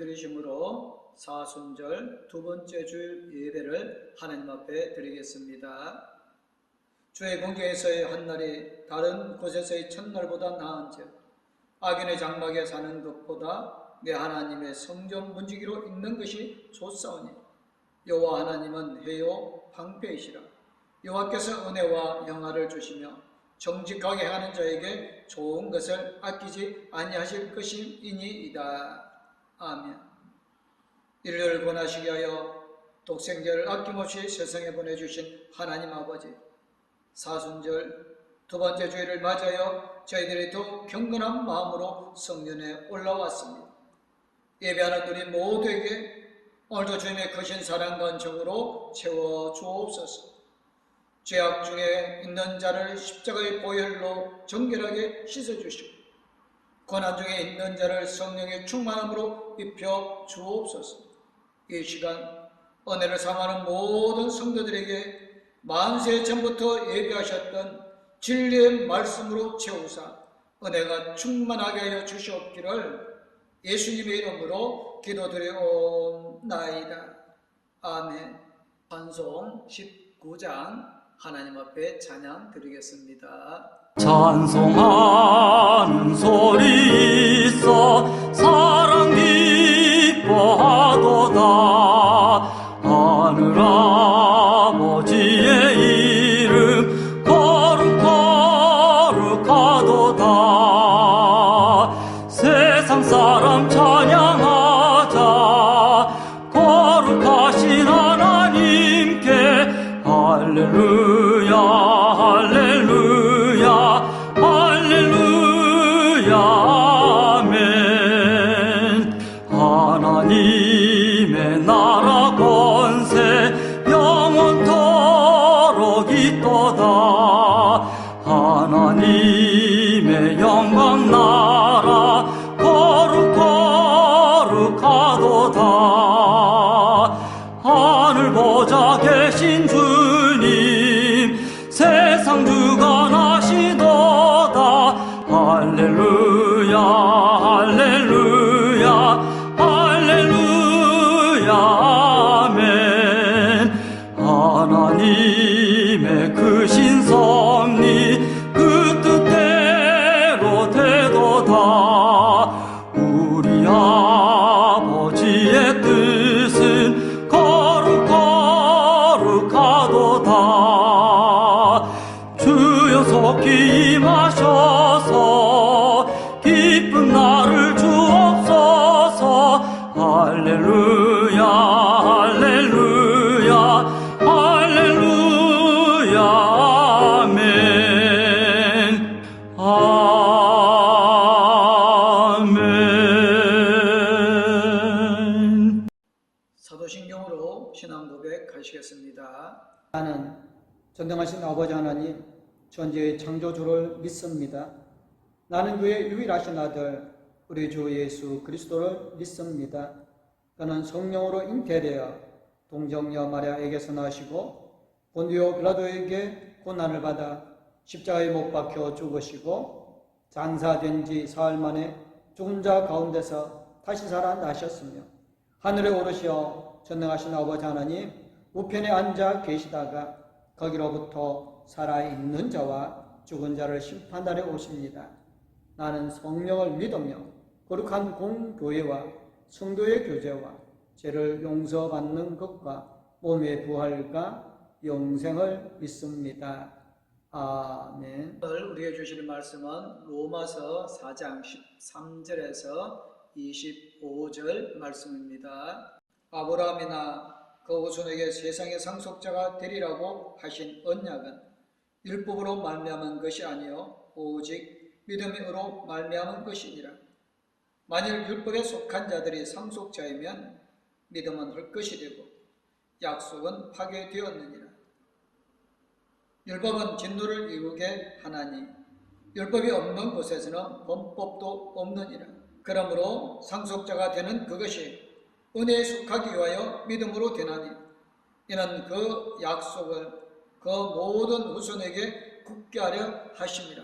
들으심으로 사순절 두 번째 주일 예배를 하나님 앞에 드리겠습니다. 주의 공경에서의 한 날이 다른 곳에서의 첫날보다 나은즉 악인의 장막에 사는 것보다 내 하나님의 성전 문지기로 있는 것이 좋사오니 여호와 하나님은 해요 방패이시라. 여호와께서 은혜와 영화를 주시며 정직하게 하는 자에게 좋은 것을 아끼지 아니하실 것임이니이다. 아멘. 인류를 권하시게 하여 독생자를 아낌없이 세상에 보내주신 하나님 아버지, 사순절 두 번째 주일을 맞아여 저희들이 더욱 경건한 마음으로 성전에 올라왔습니다. 예배하는 우리 모두에게 오늘도 주님의 크신 사랑과 은총으로 채워 주옵소서. 죄악 중에 있는 자를 십자가의 보혈로 정결하게 씻어주시고 고난 중에 있는 자를 성령의 충만함으로 입혀 주옵소서. 이 시간 은혜를 삼하는 모든 성도들에게 만세 전부터 예비하셨던 진리의 말씀으로 채우사 은혜가 충만하게 하여 주시옵기를 예수님의 이름으로 기도드리옵나이다. 아멘. 찬송 19장 하나님 앞에 찬양 드리겠습니다. 찬송하는 소리 있어 사랑 기뻐하도다. 하늘 아버지의 이름 거룩하도다. 세상 사람 찬양하자. 거룩하신 하나님께 할렐루야 할렐루야 할렐루야 아멘. 하나님의 나라 권세 영원토록 있도다. 하나님의 영광 나라 거룩하도다. 하늘 보좌 계신 주님 세상 주관하시도다. 할렐루야 할렐루야 할렐루야 아멘. 하나님의 크신 섭리 그 뜻대로 되도다. 우리 아버지의 뜻은 거룩하도다. 주여 속히 임하셔서 기쁜 날을 주옵소서. 할렐루야 할렐루야 할렐루야 아멘 아멘. 사도신경으로 신앙 고백하시겠습니다. 나는 전능하신 아버지 하나님 전지의 창조주를 믿습니다. 나는 그의 유일하신 아들 우리 주 예수 그리스도를 믿습니다. 그는 성령으로 잉태되어 동정녀 마리아에게서 나시고 본디오 빌라도에게 고난을 받아 십자가에 못 박혀 죽으시고 장사된 지 사흘 만에 죽은 자 가운데서 다시 살아나셨으며 하늘에 오르시어 전능하신 아버지 하나님 우편에 앉아 계시다가 거기로부터 살아있는 자와 죽은 자를 심판하러 오십니다. 나는 성령을 믿으며 거룩한 공교회와 성도의 교제와 죄를 용서받는 것과 몸의 부활과 영생을 믿습니다. 아멘. 오늘 우리에게 주시는 말씀은 로마서 4장 13절에서 25절 말씀입니다. 아브라함이나 그 후손에게 세상의 상속자가 되리라고 하신 언약은 율법으로 말미암은 것이 아니요 오직 믿음으로 말미암은 것이니라. 만일 율법에 속한 자들이 상속자이면 믿음은 헐것이 되고 약속은 파괴되었느니라. 율법은 진노를 이루게 하나니 율법이 없는 곳에서는 범법도 없느니라. 그러므로 상속자가 되는 그것이 은혜에 속하기 위하여 믿음으로 되나니 이는 그 약속을 그 모든 후손에게 굳게 하려 하심이라.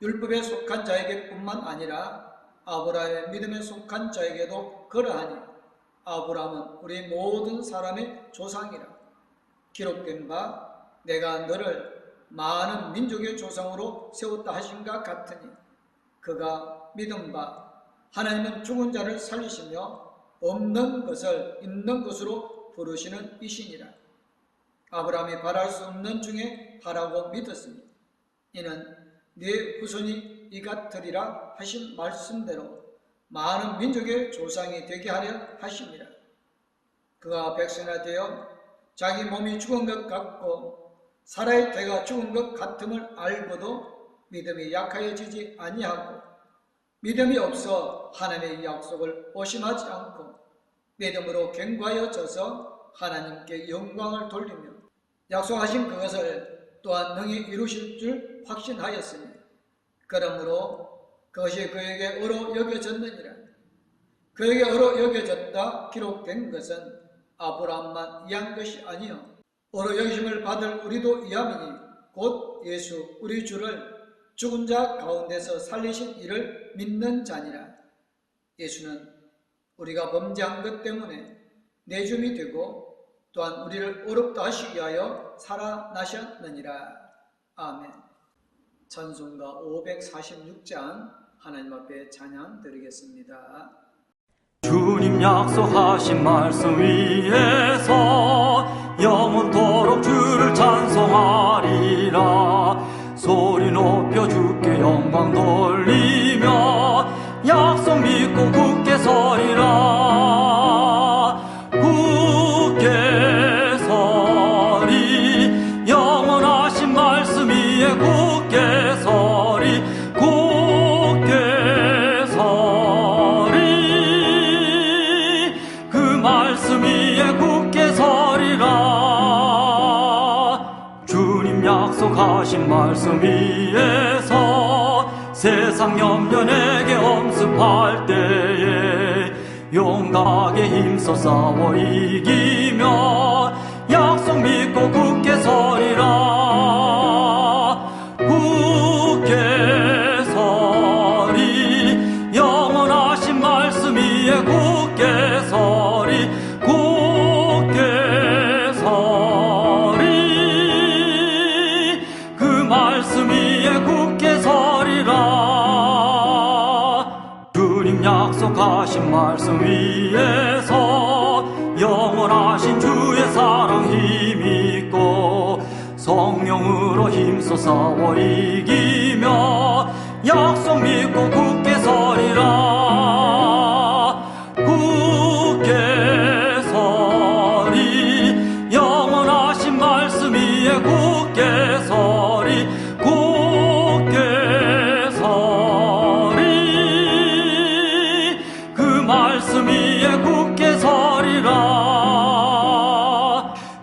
율법에 속한 자에게 뿐만 아니라 아브라함의 믿음에 속한 자에게도 그러하니 아브라함은 우리 모든 사람의 조상이라. 기록된 바 내가 너를 많은 민족의 조상으로 세웠다 하신가 같으니 그가 믿은 바 하나님은 죽은 자를 살리시며 없는 것을 있는 것으로 부르시는 이시니라. 아브라함이 바랄 수 없는 중에 바라고 믿었으니 이는 네 후손이 이 같으리라 하신 말씀대로 많은 민족의 조상이 되게 하려 하심이라. 그가 백성이나 되어 자기 몸이 죽은 것 같고 사라의 때가 죽은 것 같음을 알고도 믿음이 약하여지지 아니하고 믿음이 없어 하나님의 약속을 오심하지 않고 믿음으로 견고하여져서 하나님께 영광을 돌리며 약속하신 그것을 또한 능히 이루실 줄 확신하였으니 그러므로 그것이 그에게 의로 여겨졌느니라. 그에게 의로 여겨졌다 기록된 것은 아브라함만 이한 것이 아니요 의로 여기심을 받을 우리도 이함이니 곧 예수 우리 주를 죽은 자 가운데서 살리신 이를 믿는 자니라. 예수는 우리가 범죄한 것 때문에 내줌이 되고 또한 우리를 의롭다 하시기 위하여 살아나셨느니라. 아멘. 찬송가 546장 하나님 앞에 찬양 드리겠습니다. 주님 약속하신 말씀 위에서 영원토록 주를 찬송하리라. 소리 높여 주께 영광 돌리며 약속 믿고 굳게 서리라. 굳게 서리 영원하신 말씀 위에 굳게 서리 굳게 서리 그 말씀 위에 굳게 서리라. 주님 약속하신 말씀 위에서 세상 염려 내게 엄습할 때에 용감하게 힘써 싸워 이기며 약속 믿고 굳게 서리라. 굳게 서리 영원하신 말씀 위에 굳게 서리 굳게 서리 그 말씀 위에 굳게 서리라. 주님 약속하신 말씀 위에서 영원하신 주의 사랑 힘있고 성령으로 힘써 싸워 이기며 약속 믿고 굳게 서리라. 굳게 서리 영원하신 말씀 위에 굳게 서리 굳게 서리 그 말씀 위에 굳게 서리라.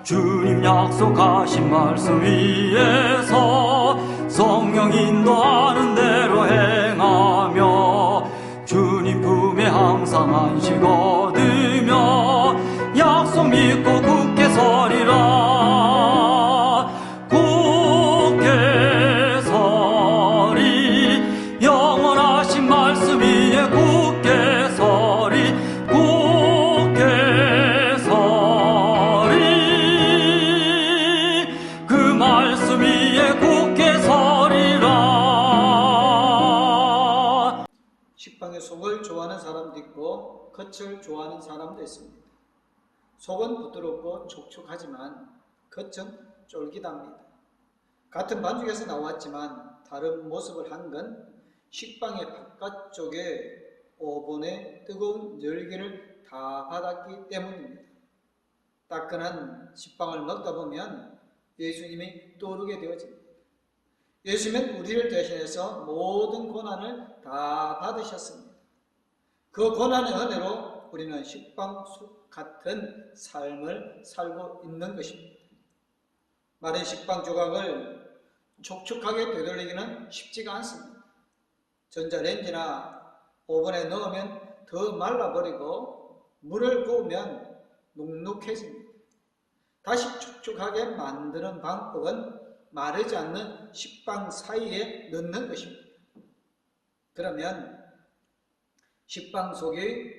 주님 약속하신 말씀 위에서 성령 인도하는 대로 행하며 주님 품에 항상 안식 얻으며 약속 믿고 굳게 서리라. 굳게 서리 영원하신 말씀 위에 굳게 서리 굳게 서리 그 말씀 위에 굳게 서리라. 식빵의 속을 좋아하는 사람도 있고 겉을 좋아하는 사람도 있습니다. 속은 부드럽고 촉촉하지만 겉은 쫄깃합니다. 같은 반죽에서 나왔지만 다른 모습을 한 건 식빵의 바깥쪽에 오븐의 뜨거운 열기를 다 받았기 때문입니다. 따끈한 식빵을 먹다 보면 예수님이 떠오르게 되어집니다. 예수님은 우리를 대신해서 모든 고난을 다 받으셨습니다. 그 고난의 은혜로 우리는 식빵 속 같은 삶을 살고 있는 것입니다. 마른 식빵 조각을 촉촉하게 되돌리기는 쉽지가 않습니다. 전자레인지나 오븐에 넣으면 더 말라버리고 물을 부으면 눅눅해집니다. 다시 촉촉하게 만드는 방법은 마르지 않는 식빵 사이에 넣는 것입니다. 그러면 식빵 속이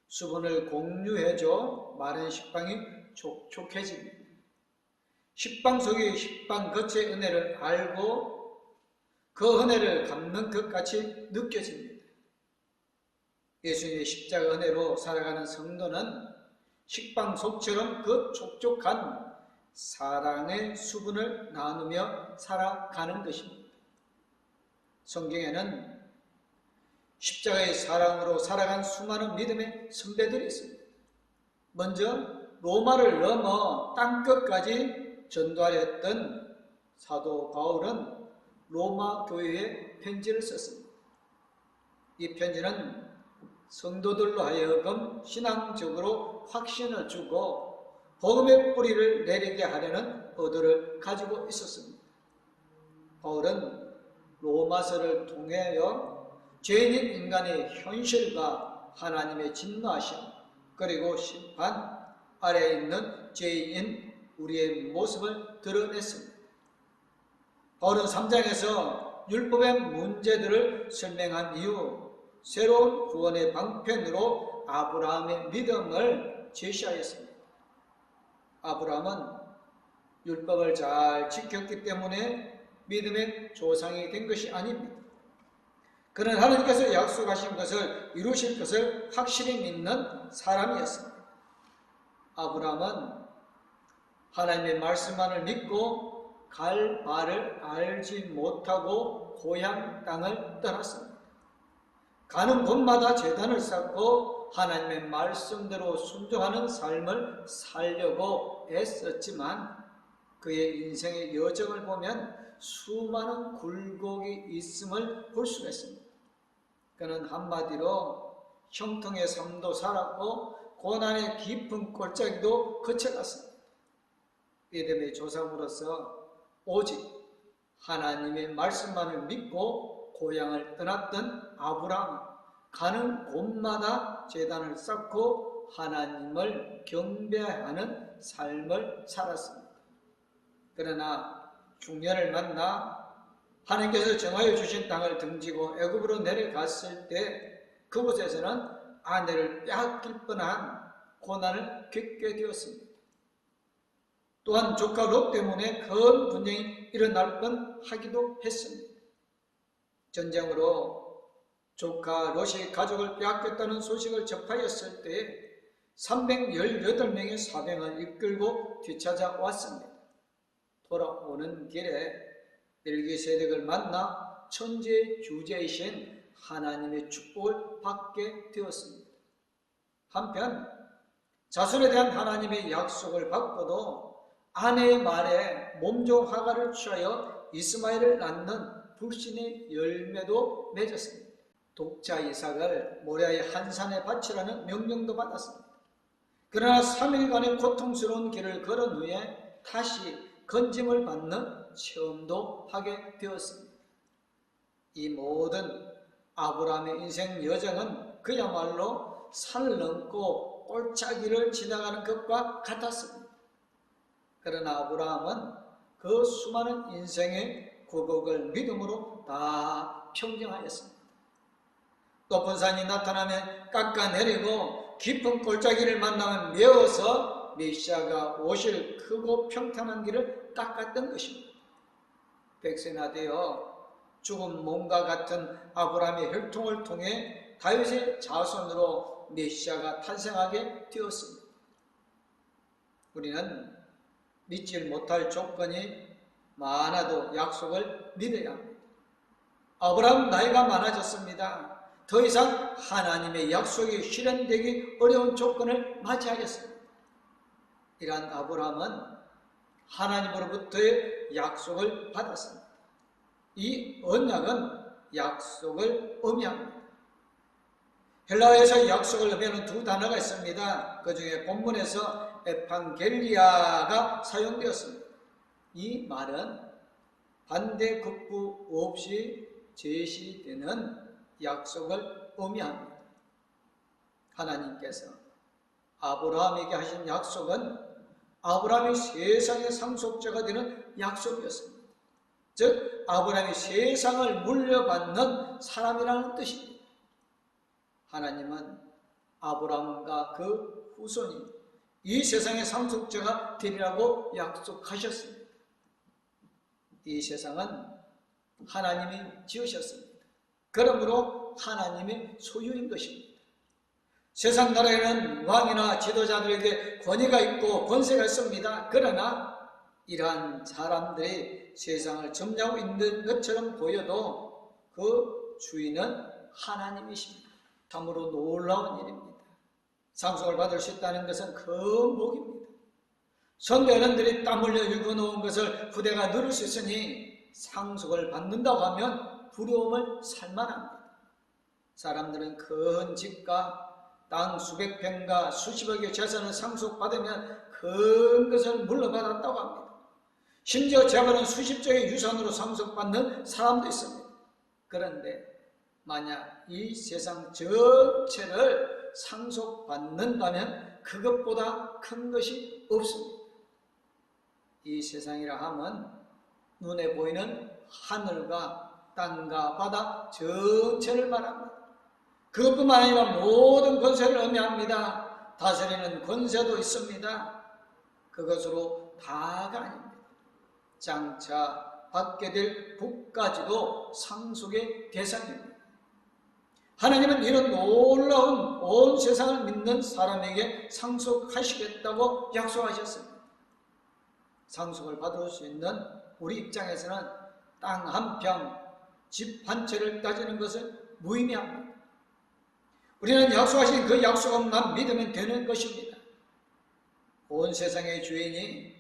수분을 공유해줘 마른 식빵이 촉촉해집니다. 식빵 속이 식빵 겉의 은혜를 알고 그 은혜를 갚는 것 같이 느껴집니다. 예수님의 십자가 은혜로 살아가는 성도는 식빵 속처럼 그 촉촉한 사랑의 수분을 나누며 살아가는 것입니다. 성경에는 십자가의 사랑으로 살아간 수많은 믿음의 선배들이 있습니다. 먼저 로마를 넘어 땅끝까지 전도하려 했던 사도 바울은 로마 교회에 편지를 썼습니다. 이 편지는 성도들로 하여금 신앙적으로 확신을 주고 복음의 뿌리를 내리게 하려는 의도를 가지고 있었습니다. 바울은 로마서를 통하여 죄인인 인간의 현실과 하나님의 진노하심 그리고 심판 아래에 있는 죄인인 우리의 모습을 드러냈습니다. 바울은 3장에서 율법의 문제들을 설명한 이후 새로운 구원의 방편으로 아브라함의 믿음을 제시하였습니다. 아브라함은 율법을 잘 지켰기 때문에 믿음의 조상이 된 것이 아닙니다. 그는 하나님께서 약속하신 것을 이루실 것을 확실히 믿는 사람이었습니다. 아브라함은 하나님의 말씀만을 믿고 갈 바를 알지 못하고 고향 땅을 떠났습니다. 가는 곳마다 제단을 쌓고 하나님의 말씀대로 순종하는 삶을 살려고 애썼지만 그의 인생의 여정을 보면 수많은 굴곡이 있음을 볼 수가 있습니다. 그는 한마디로 형통의 삶도 살았고 고난의 깊은 골짜기도 거쳐갔습니다. 믿음의 조상으로서 오직 하나님의 말씀만을 믿고 고향을 떠났던 아브라함은 가는 곳마다 제단을 쌓고 하나님을 경배하는 삶을 살았습니다. 그러나 중년을 만나 하나님께서 정하여 주신 땅을 등지고 애굽으로 내려갔을 때 그곳에서는 아내를 빼앗길 뻔한 고난을 겪게 되었습니다. 또한 조카 롯 때문에 큰 분쟁이 일어날 뻔하기도 했습니다. 전쟁으로 조카 롯이 가족을 빼앗겼다는 소식을 접하였을 때 318명의 사병을 이끌고 뒤찾아왔습니다. 돌아오는 길에 멜기세덱을 만나 천지의 주제이신 하나님의 축복을 받게 되었습니다. 한편 자손에 대한 하나님의 약속을 받고도 아내의 말에 몸종 하가를 취하여 이스마엘을 낳는 불신의 열매도 맺었습니다. 독자 이삭을 모리아의 한 산에 바치라는 명령도 받았습니다. 그러나 3일간의 고통스러운 길을 걸은 후에 다시 건짐을 받는 체험도 하게 되었습니다. 이 모든 아브라함의 인생 여정은 그야말로 산을 넘고 골짜기를 지나가는 것과 같았습니다. 그러나 아브라함은 그 수많은 인생의 굴곡을 믿음으로 다 평정하였습니다. 높은 산이 나타나면 깎아내리고 깊은 골짜기를 만나면 메어서 메시아가 오실 크고 평탄한 길을 닦았던 것입니다. 백세나 되어 죽은 몸과 같은 아브라함의 혈통을 통해 다윗의 자손으로 메시아가 탄생하게 되었습니다. 우리는 믿지 못할 조건이 많아도 약속을 믿어야 합니다. 아브라함 나이가 많아졌습니다. 더 이상 하나님의 약속이 실현되기 어려운 조건을 맞이하겠습니다. 이러한 아브라함은 하나님으로부터의 약속을 받았습니다. 이 언약은 약속을 의미합니다. 헬라어에서 약속을 의미하는 두 단어가 있습니다. 그 중에 본문에서 에판겔리아가 사용되었습니다. 이 말은 반대급부 없이 제시되는 약속을 의미합니다. 하나님께서 아브라함에게 하신 약속은 아브라함이 세상의 상속자가 되는 약속이었습니다. 즉 아브라함이 세상을 물려받는 사람이라는 뜻입니다. 하나님은 아브라함과 그 후손이 이 세상의 상속자가 되리라고 약속하셨습니다. 이 세상은 하나님이 지으셨습니다. 그러므로 하나님의 소유인 것입니다. 세상 나라에는 왕이나 지도자들에게 권위가 있고 권세가 있습니다. 그러나 이러한 사람들이 세상을 점령하고 있는 것처럼 보여도 그 주인은 하나님이십니다. 참으로 놀라운 일입니다. 상속을 받을 수 있다는 것은 큰 복입니다. 선대 어른들이 땀 흘려 읽어놓은 것을 후대가 누릴 수 있으니 상속을 받는다고 하면 부러움을 살만합니다. 사람들은 큰 집과 땅 수백 평과 수십억의 재산을 상속받으면 큰 것을 물러받았다고 합니다. 심지어 재벌은 수십조의 유산으로 상속받는 사람도 있습니다. 그런데 만약 이 세상 전체를 상속받는다면 그것보다 큰 것이 없습니다. 이 세상이라 하면 눈에 보이는 하늘과 땅과 바다 전체를 말합니다. 그것뿐만 아니라 모든 권세를 의미합니다. 다스리는 권세도 있습니다. 그것으로 다가 아닙니다. 장차 받게 될 복까지도 상속의 대상입니다. 하나님은 이런 놀라운 온 세상을 믿는 사람에게 상속하시겠다고 약속하셨습니다. 상속을 받을 수 있는 우리 입장에서는 땅 한 평, 집 한 채를 따지는 것은 무의미합니다. 우리는 약속하신 그 약속만 믿으면 되는 것입니다. 온 세상의 주인이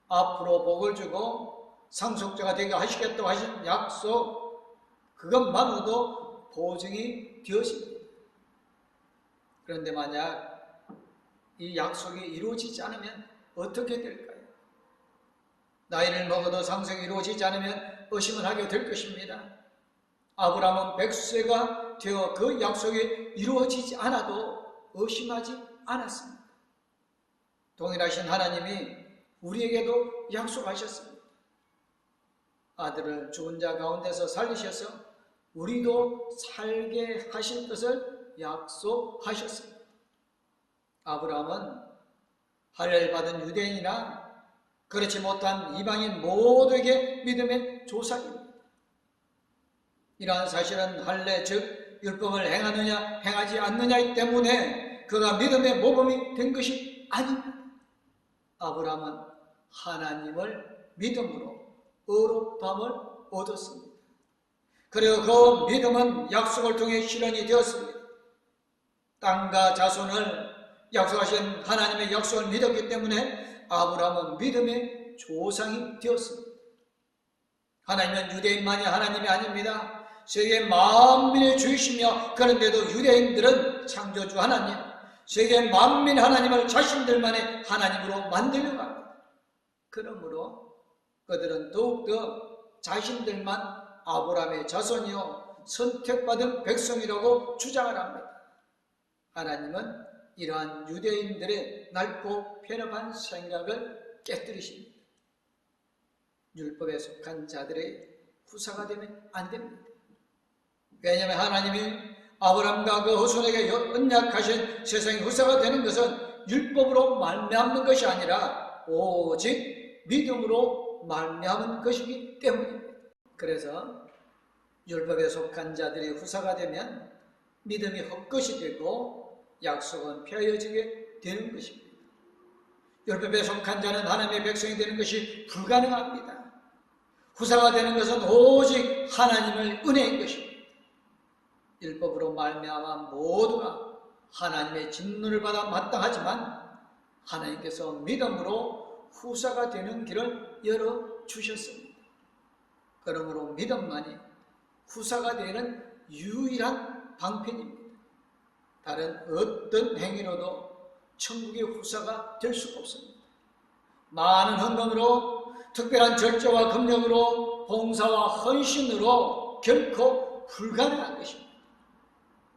앞으로 복을 주고 상속자가 되게 하시겠다고 하신 약속, 그것만으로도 보증이 되었습니다. 그런데 만약 이 약속이 이루어지지 않으면 어떻게 될까요? 나이를 먹어도 상속이 이루어지지 않으면 의심을 하게 될 것입니다. 아브라함은 100세가 되어 그 약속이 이루어지지 않아도 의심하지 않았습니다. 동일하신 하나님이 우리에게도 약속하셨습니다. 아들을 죽은 자 가운데서 살리셔서 우리도 살게 하실 것을 약속하셨습니다. 아브라함은 할례를 받은 유대인이나 그렇지 못한 이방인 모두에게 믿음의 조상입니다. 이러한 사실은 할례 즉 율법을 행하느냐 행하지 않느냐 때문에 그가 믿음의 모범이 된 것이 아닙니다. 아브라함은 하나님을 믿음으로 의롭다함을 얻었습니다. 그리고 그 믿음은 약속을 통해 실현이 되었습니다. 땅과 자손을 약속하신 하나님의 약속을 믿었기 때문에 아브라함은 믿음의 조상이 되었습니다. 하나님은 유대인만이 하나님이 아닙니다. 세계 만민의 주이시며 그런데도 유대인들은 창조주 하나님, 세계 만민 하나님을 자신들만의 하나님으로 만들려고 합니다. 그러므로 그들은 더욱더 자신들만 아브라함의 자손이요 선택받은 백성이라고 주장을 합니다. 하나님은 이러한 유대인들의 넓고 편협한 생각을 깨뜨리십니다. 율법에 속한 자들의 후사가 되면 안 됩니다. 왜냐하면 하나님이 아브라함과 그 후손에게 언약하신 세상의 후사가 되는 것은 율법으로 말미암는 것이 아니라 오직 믿음으로 말미암은 것이기 때문입니다. 그래서 율법에 속한 자들이 후사가 되면 믿음이 헛것이 되고 약속은 폐허지게 되는 것입니다. 율법에 속한 자는 하나님의 백성이 되는 것이 불가능합니다. 후사가 되는 것은 오직 하나님의 은혜인 것입니다. 율법으로 말미암아 모두가 하나님의 진노를 받아 마땅하지만 하나님께서 믿음으로 후사가 되는 길을 열어주셨습니다. 그러므로 믿음만이 후사가 되는 유일한 방편입니다. 다른 어떤 행위로도 천국의 후사가 될 수가 없습니다. 많은 헌금으로 특별한 절제와 금력으로 봉사와 헌신으로 결코 불가능한 것입니다.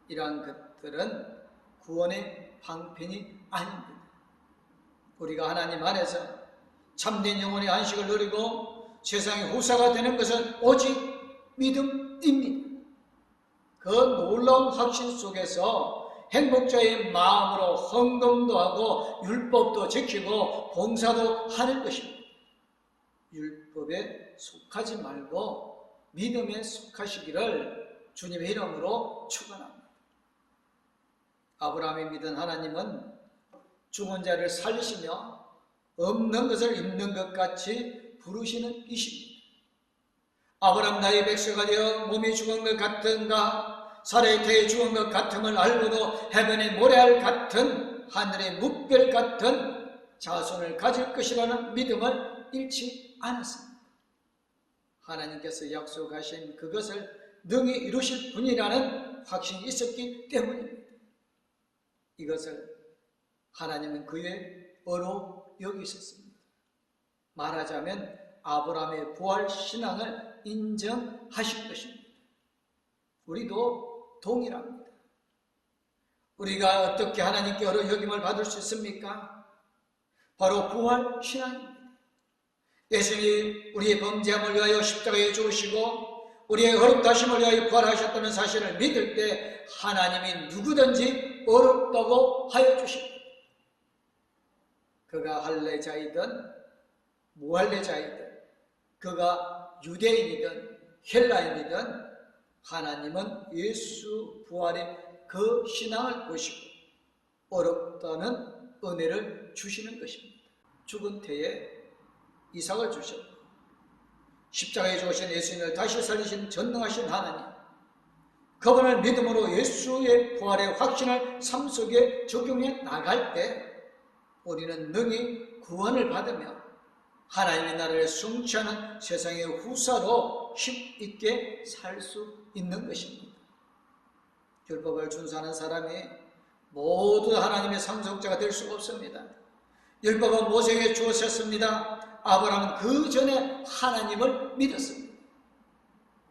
이러한 것들은 구원의 방편이 아닙니다. 우리가 하나님 안에서 참된 영혼의 안식을 누리고 세상의 후사가 되는 것은 오직 믿음입니다. 그 놀라운 확신 속에서 행복자의 마음으로 헌금도 하고 율법도 지키고 봉사도 하는 것입니다. 율법에 속하지 말고 믿음에 속하시기를 주님의 이름으로 축원합니다. 아브라함이 믿은 하나님은 죽은 자를 살리시며 없는 것을 있는 것 같이 부르시는 이십니다. 아브라함 나의 백성아 되어 몸이 죽은 것 같은가 살의 태에 죽은 것 같음을 알고도 해변의 모래알 같은 하늘의 묵별 같은 자손을 가질 것이라는 믿음을 잃지 않았습니다. 하나님께서 약속하신 그것을 능히 이루실 분이라는 확신이 있었기 때문입니다. 이것을 하나님은 그의 어로 여기셨습니다. 말하자면 아브라함의 부활 신앙을 인정하신 것입니다. 우리도 동일합니다. 우리가 어떻게 하나님께 어로 여김을 받을 수 있습니까? 바로 부활 신앙입니다. 예수님이 우리의 범죄함을 위하여 십자가에 죽으시고 우리의 어렵다심을 위하여 부활하셨다는 사실을 믿을 때 하나님이 누구든지 어렵다고 하여 주십니다. 그가 할례자이든 무할례자이든 그가 유대인이든 헬라인이든 하나님은 예수 부활의 그 신앙을 보시고 어렵다는 은혜를 주시는 것입니다. 죽은 태에 이삭을 주셨고 십자가에 죽으신 예수님을 다시 살리신 전능하신 하나님, 그분을 믿음으로 예수의 부활의 확신을 삶 속에 적용해 나갈 때 우리는 능히 구원을 받으며 하나님의 나라를 성취하는 세상의 후사로 힘있게 살 수 있는 것입니다. 율법을 준수하는 사람이 모두 하나님의 상속자가 될 수가 없습니다. 율법은 모세에게 주어졌습니다. 아브라함은 그 전에 하나님을 믿었습니다.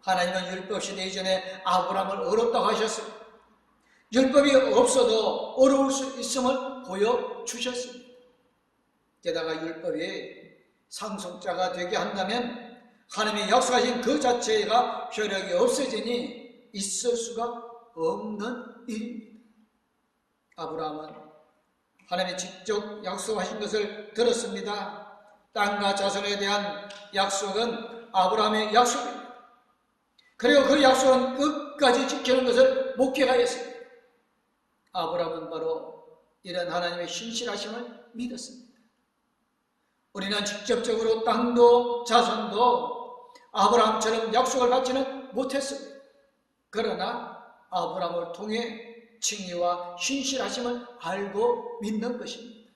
하나님은 율법 시대 이전에 아브라함을 어렵다고 하셨습니다. 율법이 없어도 어려울 수 있음을 보여주셨습니다. 게다가 율법이 상속자가 되게 한다면 하나님이 약속하신 그 자체가 효력이 없어지니 있을 수가 없는 일입니다. 아브라함은 하나님이 직접 약속하신 것을 들었습니다. 땅과 자손에 대한 약속은 아브라함의 약속입니다. 그리고 그 약속은 끝까지 지키는 것을 목격하였습니다. 아브라함은 바로 이런 하나님의 신실하심을 믿었습니다. 우리는 직접적으로 땅도 자손도 아브라함처럼 약속을 받지는 못했습니다. 그러나 아브라함을 통해 칭의와 신실하심을 알고 믿는 것입니다.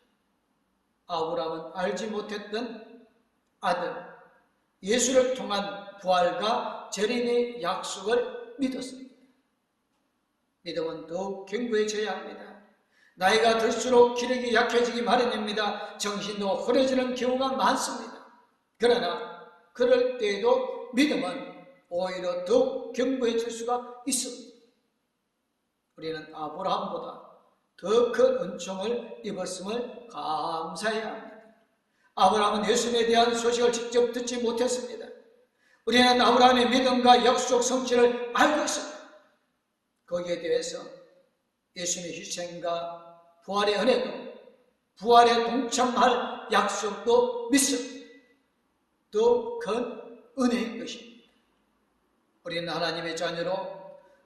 아브라함은 알지 못했던 아들 예수를 통한 부활과 재림의 약속을 믿었습니다. 믿음은 더욱 견고해져야 합니다. 나이가 들수록 기력이 약해지기 마련입니다. 정신도 흐려지는 경우가 많습니다. 그러나 그럴 때에도 믿음은 오히려 더욱 견고해질 수가 있습니다. 우리는 아브라함보다 더 큰 은총을 입었음을 감사해야 합니다. 아브라함은 예수님에 대한 소식을 직접 듣지 못했습니다. 우리는 아브라함의 믿음과 약속 성취를 알고 있습니다. 거기에 대해서 예수님의 희생과 부활의 은혜도 부활에 동참할 약속도 믿습니다. 더 큰 은혜인 것입니다. 우리는 하나님의 자녀로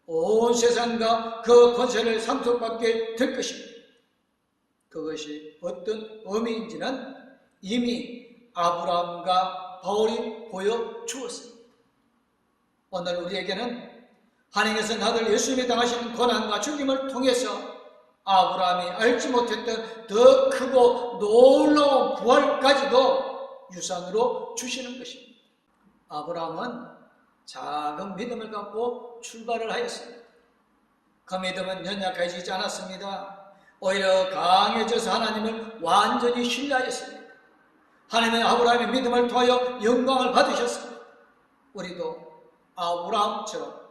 온 세상과 그 권세를 상속받게 될 것입니다. 그것이 어떤 의미인지는 이미 아브라함과 바울이 보여주었습니다. 오늘 우리에게는 하나님께서 나를 예수님이 당하신 고난과 죽임을 통해서 아브라함이 알지 못했던 더 크고 놀라운 부활까지도 유산으로 주시는 것입니다. 아브라함은 작은 믿음을 갖고 출발을 하였습니다. 그 믿음은 연약해지지 않았습니다. 오히려 강해져서 하나님을 완전히 신뢰하였습니다. 하나님은 아브라함의 믿음을 통하여 영광을 받으셨습니다. 우리도 아브라함처럼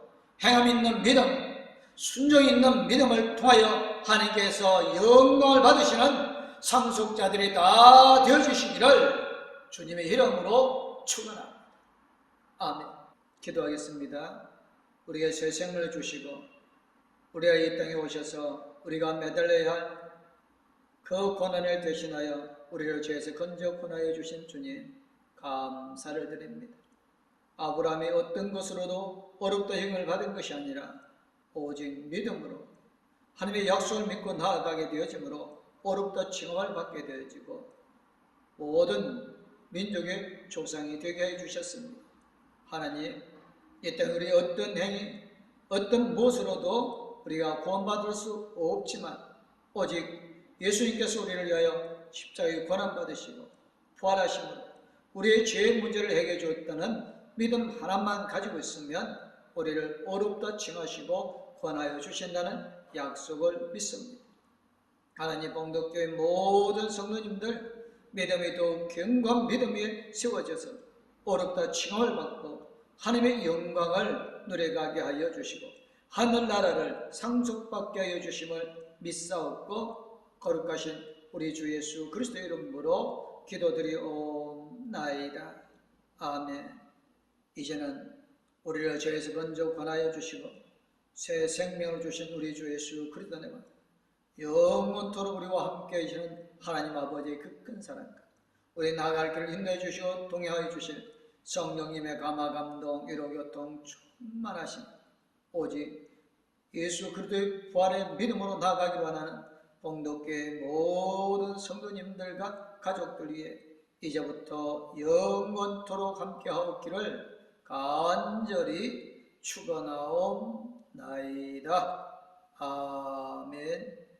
행함 있는 믿음, 순종 있는 믿음을 통하여 하나님께서 영광을 받으시는 상속자들이 다 되어주시기를 주님의 이름으로 축원합니다. 아멘. 기도하겠습니다. 우리에게 새 생명을 주시고 우리가 이 땅에 오셔서 우리가 매달려야 할 그 고난을 대신하여 우리를 죄에서 건져 구원하여 주신 주님 감사를 드립니다. 아브라함이 어떤 것으로도 어렵다 형을 받은 것이 아니라 오직 믿음으로 하나님의 약속을 믿고 나아가게 되어지므로 어렵다 칭함을 받게 되어지고 모든 민족의 조상이 되게 해주셨습니다. 하나님, 이 땅 우리 어떤 행위, 어떤 무엇으로도 우리가 구원받을 수 없지만 오직 예수님께서 우리를 위하여 십자가에 고난받으시고 부활하심으로 우리의 죄의 문제를 해결해 주었다는 믿음 하나만 가지고 있으면 우리를 어렵다 칭하시고 구원하여 주신다는 약속을 믿습니다. 하나님 봉독교회 모든 성도님들 믿음이 더욱 견고한 믿음 위에 세워져서 어렵다 칭함을 받고 하나님의 영광을 누려가게 하여 주시고 하늘나라를 상속받게 하여 주심을 믿사옵고 거룩하신 우리 주 예수 그리스도의 이름으로 기도드리옵나이다. 아멘. 이제는 우리를 죄에서 건져 구원하여 주시고 새 생명을 주신 우리 주 예수 그리스도의 영원토록 우리와 함께 계시는 하나님 아버지의 그 큰 사랑과 우리 나아갈 길을 인도해 주시고 동행하여 주실 성령님의 감화 감동 위로 교통 충만하신 오직 예수 그리스도의 부활의 믿음으로 나아가기를 원하는 봉독교회 모든 성도님들과 가족들 위해 이제부터 영원토록 함께하옵기를 간절히 축원하옵나이다. 아멘.